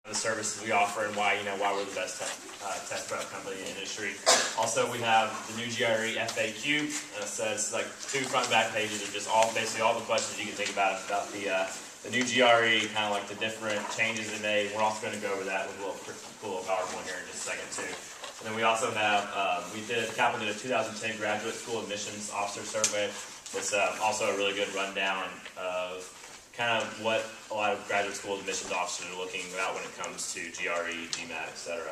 the services we offer and why we're the best test prep company in the industry. Also, we have the new GRE FAQ. So it's like 2 front and back pages of just basically all the questions you can think about the new GRE, kind of like the different changes they made. We're also going to go over that with a little cool PowerPoint here in just a second too. And then we also have Kaplan did a 2010 Graduate School Admissions Officer Survey. It's also a really good rundown of kind of what a lot of graduate school admissions officers are looking at when it comes to GRE, GMAT, etc.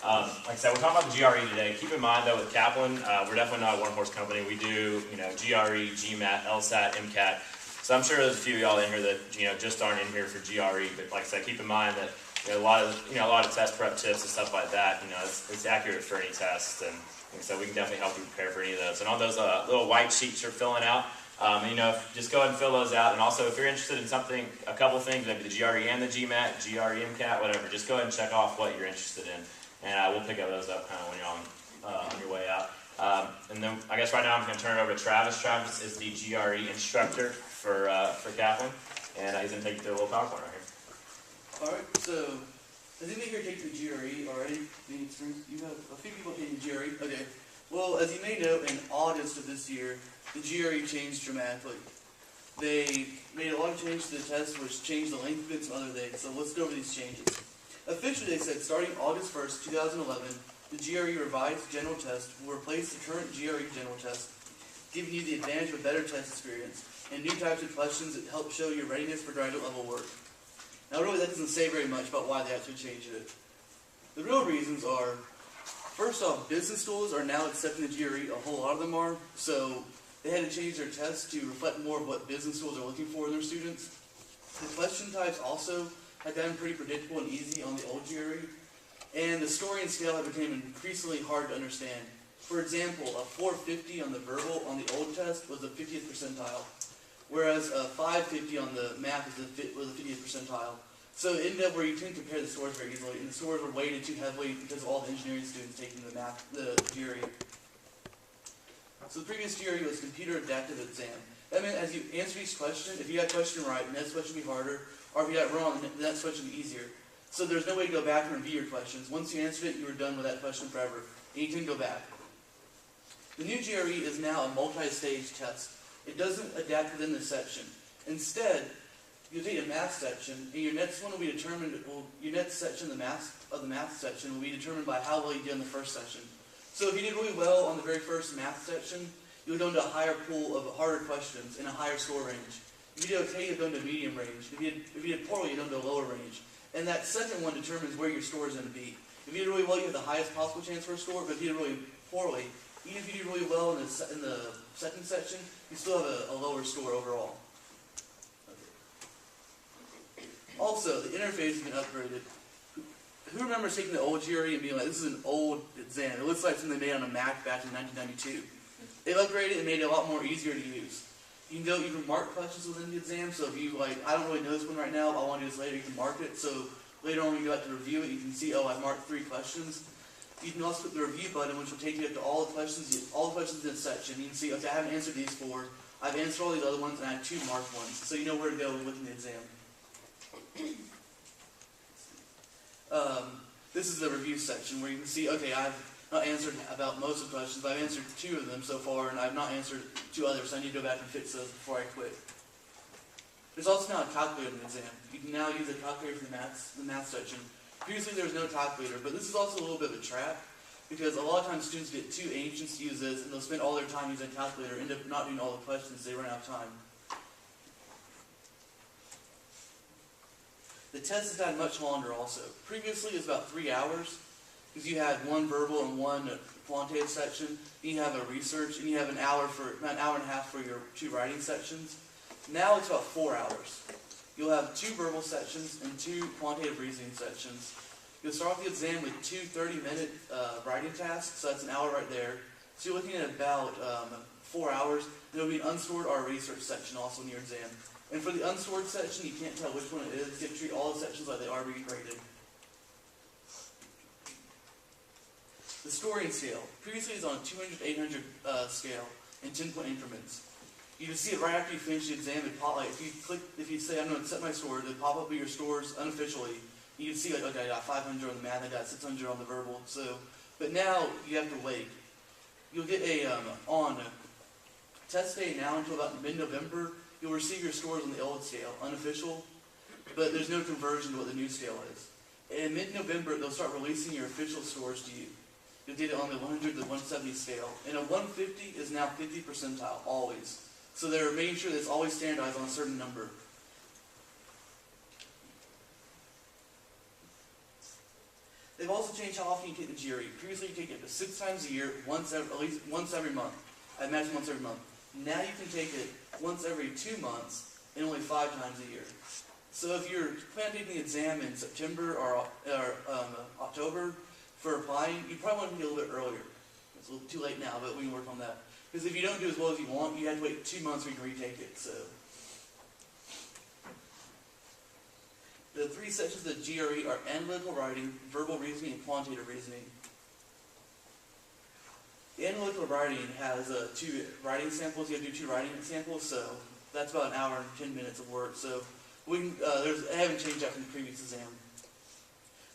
Like I said, we're talking about the GRE today. Keep in mind though, with Kaplan, we're definitely not a one-horse company. We do, GRE, GMAT, LSAT, MCAT. So I'm sure there's a few of y'all in here that just aren't in here for GRE. But like I said, keep in mind that a lot of test prep tips and stuff like that. It's accurate for any test, and like I said, we can definitely help you prepare for any of those. And all those little white sheets you're filling out. Just go ahead and fill those out. And also, if you're interested in a couple things, maybe the GRE and the GMAT, GRE, MCAT, whatever, just go ahead and check off what you're interested in. And we'll pick up those up kind of when you're on your way out. And then I guess right now I'm going to turn it over to Travis. Travis is the GRE instructor for Kaplan. And he's going to take you through a little PowerPoint right here. Alright, so has anybody here taken the GRE already? You have a few people taking the GRE? Okay. Well, as you may know, in August of this year, the GRE changed dramatically. They made a lot of changes to the test, which changed the length of it and some other things. So let's go over these changes. Officially, they said starting August 1st, 2011, the GRE revised general test will replace the current GRE general test, giving you the advantage of a better test experience and new types of questions that help show your readiness for graduate level work. Now, really, that doesn't say very much about why they actually changed it. The real reasons are, first off, business schools are now accepting the GRE, a whole lot of them are, so they had to change their tests to reflect more of what business schools are looking for in their students. The question types also had gotten pretty predictable and easy on the old GRE, and the scoring and scale have become increasingly hard to understand. For example, a 450 on the verbal on the old test was the 50th percentile, whereas a 550 on the math was the 50th percentile. So it ended up where you couldn't compare the scores very easily, and the scores were weighted too heavily because of all the engineering students taking the GRE. So the previous GRE was computer adaptive exam. That meant as you answer each question, if you got a question right, the next question would be harder, or if you got it wrong, the next question would be easier. So there's no way to go back and review your questions. Once you answered it, you were done with that question forever, and you couldn't go back. The new GRE is now a multi-stage test. It doesn't adapt within the section. Instead, you'll take a math section, and your next one will be determined. Your next section, the math section, will be determined by how well you did in the first section. So if you did really well on the very first math section, you'll go into a higher pool of harder questions in a higher score range. If you did okay, you'll go into a medium range. If you did poorly, you'll go into a lower range. And that second one determines where your score is going to be. If you did really well, you have the highest possible chance for a score. But if you did really poorly, even if you do really well in the second section, you still have a lower score overall. Also, the interface has been upgraded. Who remembers taking the old GRE and being like, this is an old exam. It looks like something they made on a Mac back in 1992. They've upgraded and made it a lot more easier to use. You can mark questions within the exam, so if you I don't really know this one right now, I want to do this later, you can mark it. So later on when you go back to review it, you can see, oh, I marked 3 questions. You can also click the review button, which will take you up to all the questions in this section. You can see, okay, I haven't answered these 4. I've answered all these other ones, and I have 2 marked ones. So you know where to go within the exam. This is the review section where you can see, okay, I've not answered about most of the questions, but I've answered 2 of them so far, and I've not answered 2 others, so I need to go back and fix those before I quit. There's also now a calculator in the exam. You can now use a calculator for the math section. Previously there was no calculator, but this is also a little bit of a trap, because a lot of times students get too anxious to use this, and they'll spend all their time using a calculator, end up not doing all the questions, they run out of time. The test has gotten much longer also. Previously it was about 3 hours, because you had 1 verbal and 1 quantitative section, then you have a research, and you have an hour and a half for your 2 writing sections. Now it's about 4 hours. You'll have 2 verbal sections and 2 quantitative reasoning sections. You'll start off the exam with 2 30-minute writing tasks, so that's an hour right there. So you're looking at about 4 hours. There will be an unstored or research section also in your exam. And for the unstored section, you can't tell which one it is. You have to treat all the sections like they are being graded. The scoring scale. Previously it was on a 200 to 800 scale in 10-point increments. You can see it right after you finish the exam. It pop, if you say I'm going to set my score, it'll pop up with your scores unofficially. You can see like, okay, I got 500 on the math, I got 600 on the verbal. So, but now you have to wait. You'll get on test day now until about mid-November. You'll receive your scores on the old scale, unofficial, but there's no conversion to what the new scale is. In mid-November, they'll start releasing your official scores to you. You'll get it on the 100 to 170 scale. And a 150 is now 50 percentile, always. So they're making sure that it's always standardized on a certain number. They've also changed how often you take the GRE. Previously, you take it 6 times a year, at least once every month. I imagine once every month. Now you can take it once every 2 months and only 5 times a year. So if you're planning to take the exam in September or October for applying, you probably want to get a little bit earlier. It's a little too late now, but we can work on that. Because if you don't do as well as you want, you have to wait 2 months before you can retake it. So the 3 sections of the GRE are analytical writing, verbal reasoning, and quantitative reasoning. The analytical writing has 2 writing samples. You have to do 2 writing samples, so that's about an hour and 10 minutes of work. So we can, I haven't changed that from the previous exam.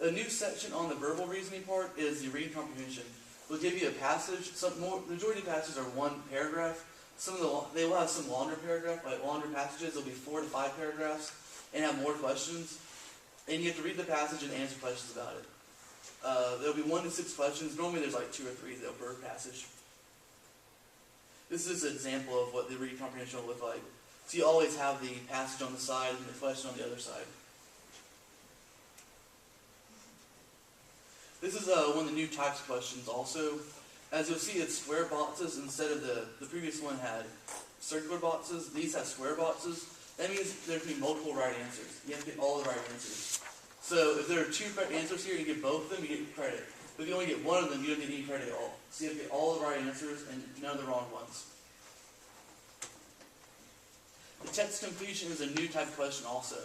A new section on the verbal reasoning part is the reading comprehension. We'll give you a passage. The majority of passages are 1 paragraph. They will have some longer paragraphs, like longer passages. There'll be 4 to 5 paragraphs, and have more questions. And you have to read the passage and answer questions about it. There'll be 1 to 6 questions. Normally there's like 2 or 3 though per passage. This is an example of what the reading comprehension will look like. So you always have the passage on the side and the question on the other side. This is one of the new types of questions also. As you'll see, it's square boxes instead of the previous one had circular boxes. These have square boxes. That means there can be multiple right answers. You have to get all the right answers. So if there are 2 correct answers here, you get both of them, you get credit. But if you only get one of them, you don't get any credit at all. So you have to get all the right answers and none of the wrong ones. The text completion is a new type of question also.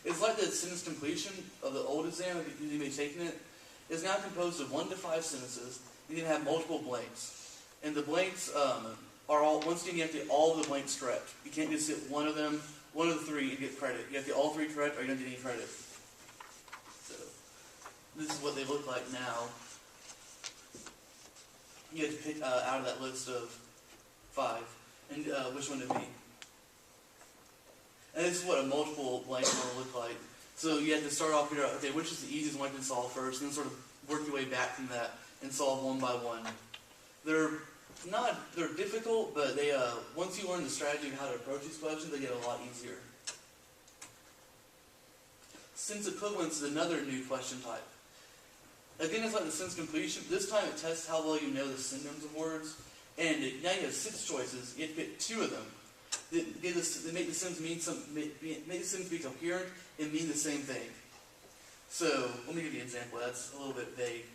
It's like the sentence completion of the old exam, if you may have taken it. It's now composed of 1 to 5 sentences. You can have multiple blanks. And the blanks are all, once again, you have to get all of the blanks correct. You can't just get one of them, one of the 3, and get credit. You have to get all 3 correct or you don't get any credit. So, this is what they look like now. You have to pick out of that list of 5, and which one to be. And this is what a multiple blank will look like. So you have to start off here, okay, which is the easiest one I can solve first, and then sort of work your way back from that and solve one by one. They're difficult, but they once you learn the strategy of how to approach these questions, they get a lot easier. Sentence equivalence is another new question type. Again, it's like the sentence completion. This time it tests how well you know the synonyms of words. And now you have 6 choices. You have to pick 2 of them. They make the sentence make the sentence be coherent and mean the same thing. So let me give you an example. That's a little bit vague.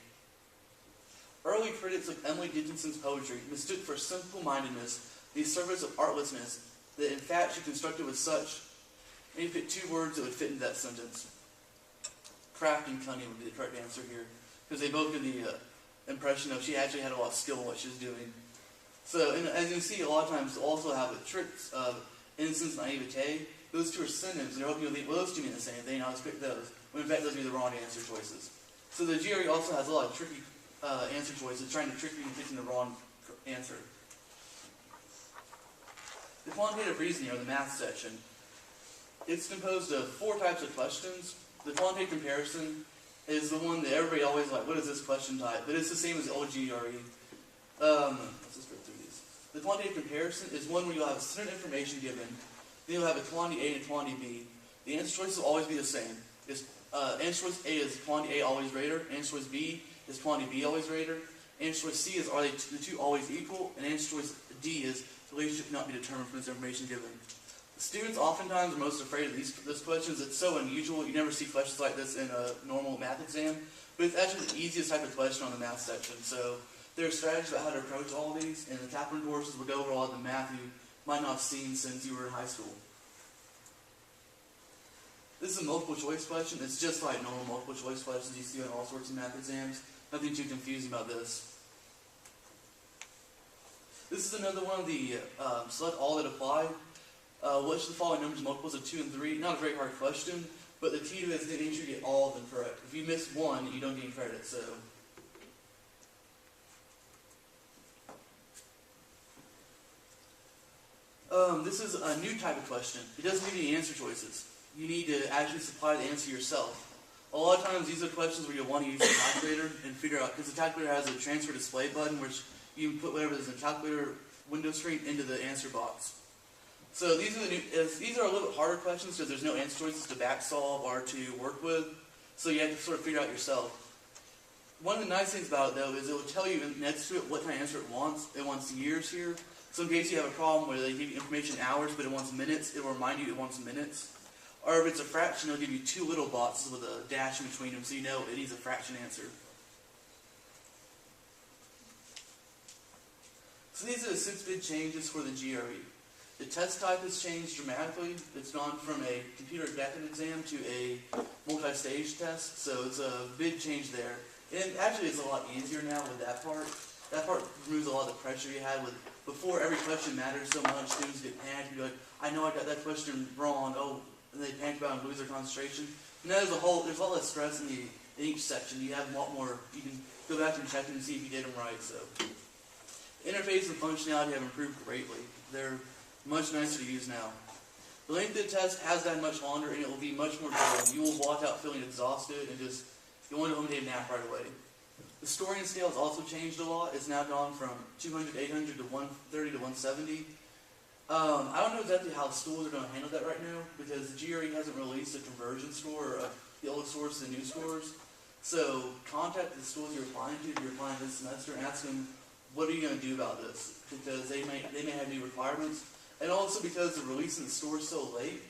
Early critics of Emily Dickinson's poetry mistook for simple-mindedness the service of artlessness that in fact she constructed with such. And you pick 2 words that would fit into that sentence. Craft and cunning would be the correct answer here, because they both give the impression of she actually had a lot of skill in what she was doing. So, and as you can see, a lot of times they also have the tricks of innocence and naivete. Those 2 are synonyms, and they're hoping you'll think, well, those 2 mean the same thing, I'll just pick those. When in fact, those would be the wrong answer choices. So the GRE also has a lot of tricky answer choices, trying to trick you into picking the wrong answer. The quantitative reasoning, or the math section, it's composed of 4 types of questions. The quantitative comparison is the one that everybody always like, what is this question type? But it's the same as the old GRE. Let's just go through these. The quantitative comparison is one where you'll have certain information given. Then you'll have a quantity A and a quantity B. The answer choices will always be the same. Answer choice A is quantity A always greater. Answer choice B is quantity B always greater. Answer choice C is are the 2 always equal. And answer choice D is the relationship cannot be determined from this information given. Students oftentimes are most afraid of these questions. It's so unusual. You never see questions like this in a normal math exam. But it's actually the easiest type of question on the math section. So there are strategies about how to approach all of these, and the Kaplan courses will go over all of the math you might not have seen since you were in high school. This is a multiple choice question. It's just like normal multiple choice questions you see on all sorts of math exams. Nothing too confusing about this. This is another one of the select all that apply. Which of the following numbers multiples of 2 and 3? Not a very hard question, But the key to it is making sure you get all of them correct. If you miss one, you don't get any credit. So. This is a new type of question. It doesn't give you any answer choices. You need to actually supply the answer yourself. A lot of times these are questions where you'll want to use the calculator and figure out, because the calculator has a transfer display button which you can put whatever is in the calculator window screen into the answer box. So these are a little bit harder questions because there's no answer choices to back solve or to work with. So you have to sort of figure out yourself. One of the nice things about it though is it will tell you next to it what kind of answer it wants. It wants years here. So in case you have a problem where they give you information in hours but it wants minutes, it will remind you it wants minutes. Or if it's a fraction, it'll give you two little boxes with a dash in between them so you know it needs a fraction answer. So these are the 6 big changes for the GRE. The test type has changed dramatically. It's gone from a computer adaptive exam to a multi-stage test, so it's a big change there. And actually it's a lot easier now with that part. That part removes a lot of the pressure you had with, before every question mattered so much, students get panicked and be like, I know I got that question wrong, oh, and they panic about it and lose their concentration. Now there's a lot less stress in each section. You have a lot more, you can go back and check and see if you did them right, so. Interface and functionality have improved greatly. They're much nicer to use now. The length of the test has gotten much longer and it will be much more boring. You will walk out feeling exhausted and just, you'll want to go home and take a nap right away. The scoring scale has also changed a lot. It's now gone from 200 to 800 to 130 to 170. I don't know exactly how schools are going to handle that right now because the GRE hasn't released a conversion score or the old scores to the new scores. So contact the schools you're applying to if you're applying this semester and ask them, what are you going to do about this? Because they may have new requirements. And also because they're releasing the scores so late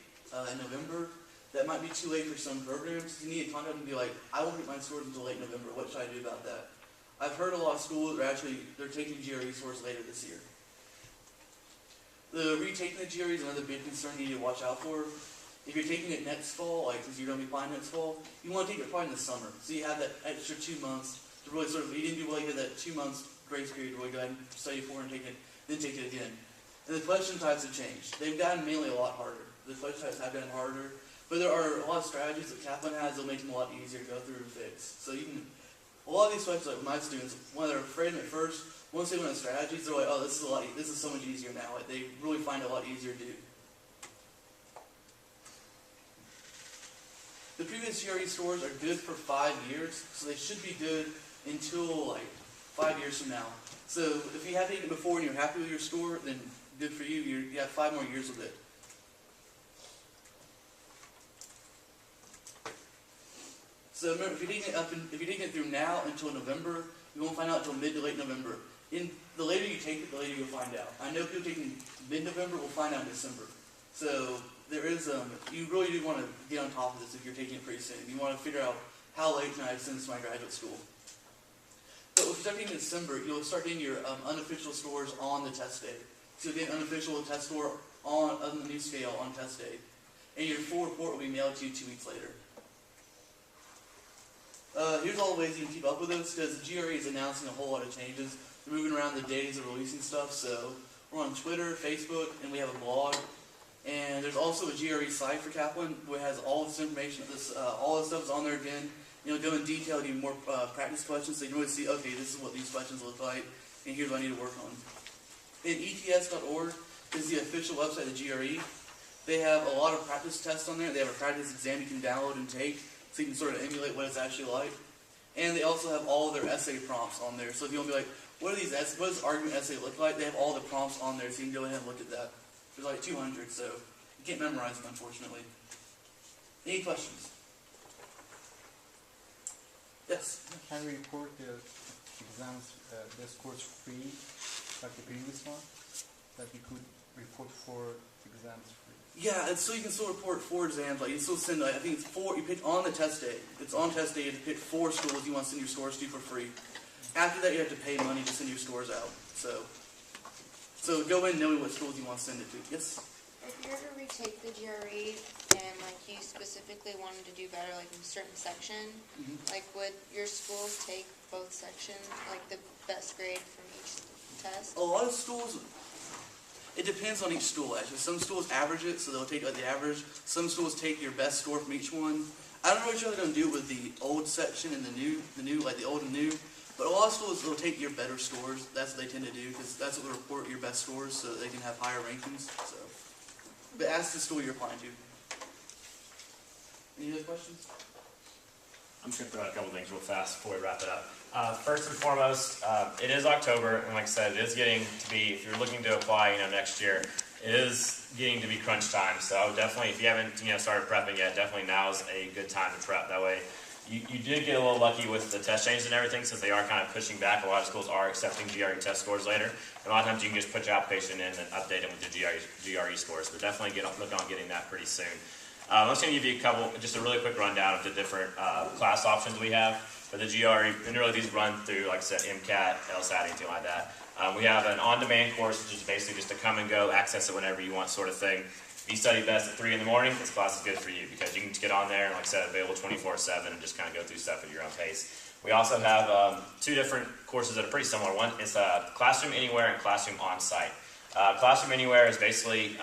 in November, that might be too late for some programs. You need to contact them and be like, I won't get my scores until late November. What should I do about that? I've heard a lot of schools they're taking GRE scores later this year. The retaking the GRE is another big concern you need to watch out for. If you're taking it next fall, like because you're going to be applying next fall, you want to take it probably in the summer. So you have that extra 2 months to really sort of, you didn't do well, you had that 2 months grace period to really go ahead and study for and take it, then take it again. And the question types have changed. They've gotten mainly a lot harder. The question types have gotten harder, but there are a lot of strategies that Kaplan has that'll make them a lot easier to go through and fix. So you can, a lot of these questions, like with my students, when they're afraid at first, once they learn the strategies, they're like, oh, this is so much easier now. Like, they really find it a lot easier to do. The previous GRE scores are good for 5 years, so they should be good until like 5 years from now. So if you have taken it before and you're happy with your score, then good for you. You have 5 more years with it. So remember, if you're taking it through now until November, you won't find out until mid to late November. The later you take it, the later you'll find out. I know people taking mid-November will find out in December. So there is, you really do want to get on top of this if you're taking it pretty soon. You want to figure out how late can I send this to my graduate school. But if you start taking in December, you'll start getting your unofficial scores on the test day. So you'll get an unofficial test score on the new scale on test day. And your full report will be mailed to you 2 weeks later. Here's all the ways you can keep up with this, because the GRE is announcing a whole lot of changes. They're moving around the days of releasing stuff, so we're on Twitter, Facebook, and we have a blog. And there's also a GRE site for Kaplan, where it has all this information, all this stuff is on there again. You know, go in detail, do more practice questions, so you can really see, okay, this is what these questions look like, and here's what I need to work on. And ETS.org is the official website of the GRE. They have a lot of practice tests on there. They have a practice exam you can download and take, so you can sort of emulate what it's actually like. And they also have all of their essay prompts on there. So if you want to be like, what does argument essay look like? They have all the prompts on there, so you can go ahead and look at that. There's like 200, so you can't memorize them, unfortunately. Any questions? Yes? Can we report the exams, the scores free, like the previous one? That we could report for exams free? Yeah, and so you can still report 4 exams. Like you can still send, like, I think it's 4. You pick on the test day. It's on test day. You have to pick 4 schools you want to send your scores to for free. After that, you have to pay money to send your scores out. So go in knowing what schools you want to send it to. Yes. If you were to retake the GRE and like you specifically wanted to do better, like in a certain section, like would your schools take both sections, like the best grade from each test? A lot of schools. It depends on each school, actually. Some schools average it, so they'll take like the average. Some schools take your best score from each one. I don't know what you're going to do with the old section and the new, like the old and new. But a lot of schools will take your better scores. That's what they tend to do, because that's what they report your best scores, so that they can have higher rankings. So, but ask the school you're applying to. Any other questions? I'm just going to throw out a couple things real fast before we wrap it up. First and foremost, it is October, and like I said, it is getting to be, if you're looking to apply, next year, it is getting to be crunch time. So I would definitely, if you haven't, started prepping yet, definitely now is a good time to prep. That way, you did get a little lucky with the test changes and everything, since they are kind of pushing back. A lot of schools are accepting GRE test scores later. And a lot of times you can just put your application in and update them with the GRE scores. But definitely look on getting that pretty soon. I'm just going to give you just a really quick rundown of the different class options we have for the GRE. And really these run through, like I said, MCAT, LSAT, anything like that. We have an on-demand course, which is basically just a come and go, access it whenever you want sort of thing. If you study best at 3 in the morning, this class is good for you, because you can just get on there and, like I said, available 24/7 and just kind of go through stuff at your own pace. We also have 2 different courses that are pretty similar. One is Classroom Anywhere and Classroom On-Site. Classroom Anywhere is basically,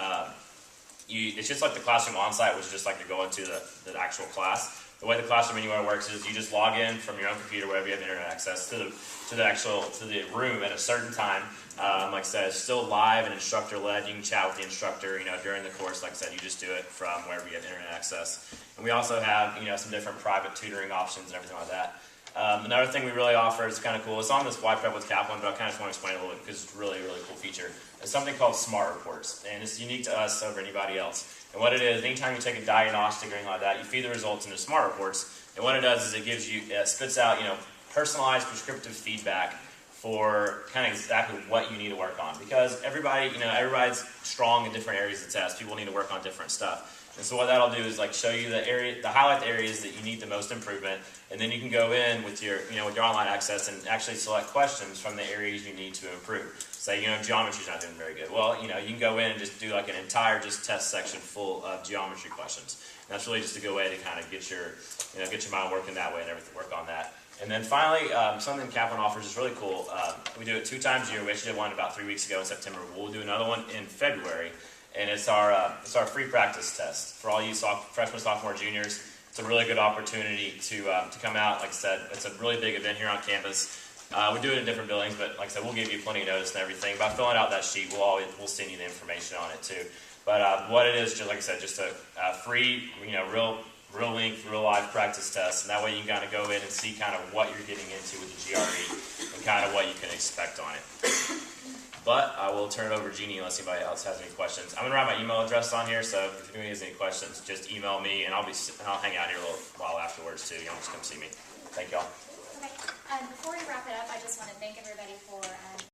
it's just like the Classroom On-Site, which is just like to go into the actual class. The way the Classroom Anywhere works is you just log in from your own computer, wherever you have internet access, to the room at a certain time. Like I said, it's still live and instructor-led. You can chat with the instructor, during the course. Like I said, you just do it from wherever you have internet access. And we also have, some different private tutoring options and everything like that. Another thing we really offer is kind of cool. It's on this Y Prep with Kaplan, but I kind of just want to explain it a little bit because it's a really, really cool feature. It's something called Smart Reports, and it's unique to us over anybody else. And what it is, anytime you take a diagnostic or anything like that, you feed the results into Smart Reports. And what it does is it spits out, personalized prescriptive feedback for kind of exactly what you need to work on. Because everybody's strong in different areas of the test. People need to work on different stuff. And so what that'll do is highlight the areas that you need the most improvement, and then you can go in with your online access and actually select questions from the areas you need to improve. Say, geometry's not doing very good. Well, you can go in and just do like an entire test section full of geometry questions. And that's really just a good way to kind of get your mind working that way and everything, work on that. And then finally, something Kaplan offers is really cool. We do it 2 times a year. We actually did one about 3 weeks ago in September. We'll do another one in February. And it's our free practice test for all you freshmen, sophomore, juniors. It's a really good opportunity to come out. Like I said, it's a really big event here on campus. We do it in different buildings, but like I said, we'll give you plenty of notice and everything. By filling out that sheet, we'll send you the information on it too. But what it is, just like I said, just a free, real length, real live practice test, and that way you can kind of go in and see kind of what you're getting into with the GRE and kind of what you can expect on it. But I will turn it over to Jeannie unless anybody else has any questions. I'm going to write my email address on here, so if anybody has any questions, just email me, and I'll hang out here a little while afterwards too. Y'all just come see me. Thank y'all.